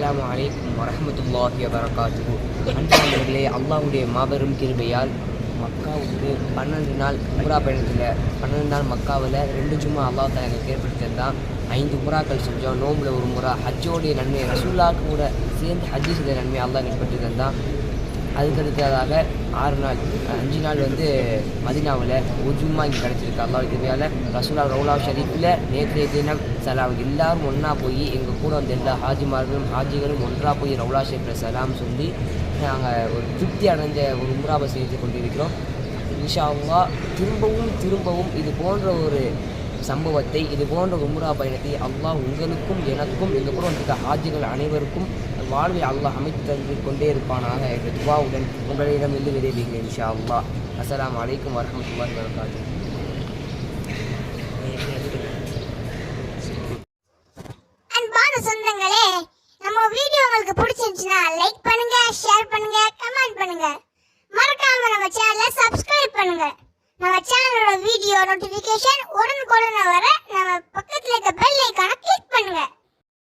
அஸ்ஸலாமு அலைக்கும் வரஹ்மத்துல்லாஹி வபரகாத்துஹு. அன்பானவர்களே, அல்லாஹ்வுடைய மாபெரும் கிருபையால் மக்காவுக்கு 12 நாள் உம்ரா பயணத்தில் 12 நாள் மக்காவில் 2 ஜும்மா அல்லாஹ் தான் எனக்கு ஏற்படுத்தியிருந்தான். 5 உம்ராக்கள் செஞ்சோம். நோம்பில் ஒரு முறை, ஹஜ்ஜோடைய நன்மை, ரசூலுல்லாஹ்க்கு கூட சேர்ந்து ஹஜ்ஜு செய்த நன்மை அல்லாஹ் எனக்கு பெற்று தந்தான். அதுக்கடுத்ததாக 6 நாள் 5 நாள் மதீனாவில் ஒரு ஜும்மா இங்கே கிடச்சிருக்கு அல்லாஹ் கிருபையால். ரசூலுல்லாஹ் ரவுலா ஷரீஃபில் நேற்றைய தினம் சலாம் எல்லோரும் ஒன்றா போய் எங்கள் கூட வந்த எல்லா ஹாஜிகளும் ஒன்றாக போய் ரவுலா ஷரீஃபில் சலாம் சொல்லி நாங்கள் ஒரு திருப்தி அடைஞ்ச ஒரு உம்ராவை செய்து கொண்டிருக்கிறோம். இன்ஷா அல்லாஹ் திரும்பவும் இது போன்ற ஒரு சம்பவத்தை, இது போன்ற உம்ரா பயணத்தை அல்லாஹ் உங்களுக்கும் எனக்கும் எங்கள் கூட வந்திருக்க ஹாஜிகள் அனைவருக்கும் வாழ்வை அல்லாஹ் அமைத்து தந்து கொண்டே இருப்பானாக என்ற துவாவுடன் உங்களிடம் இருந்து விரைவீங்க இன்ஷா அல்லாஹ். அஸ்ஸலாமு அலைக்கும் வரஹ்மத்துல்லாஹி வபரகாத்துஹு. அன்பான சொந்தங்களே, நம்ம வீடியோ உங்களுக்கு பிடிச்சிருந்துச்சுன்னா லைக் பண்ணுங்க, ஷேர் பண்ணுங்க, கமெண்ட் பண்ணுங்க. மறக்காம நம்ம சேனலை சப்ஸ்கிரைப் பண்ணுங்க. நம்ம சேனலோட வீடியோ நோட்டிஃபிகேஷன் உடனுக்குடன் வர நம்ம பக்கத்துல இருக்க பெல் ஐகானை கிளிக் பண்ணுங்க.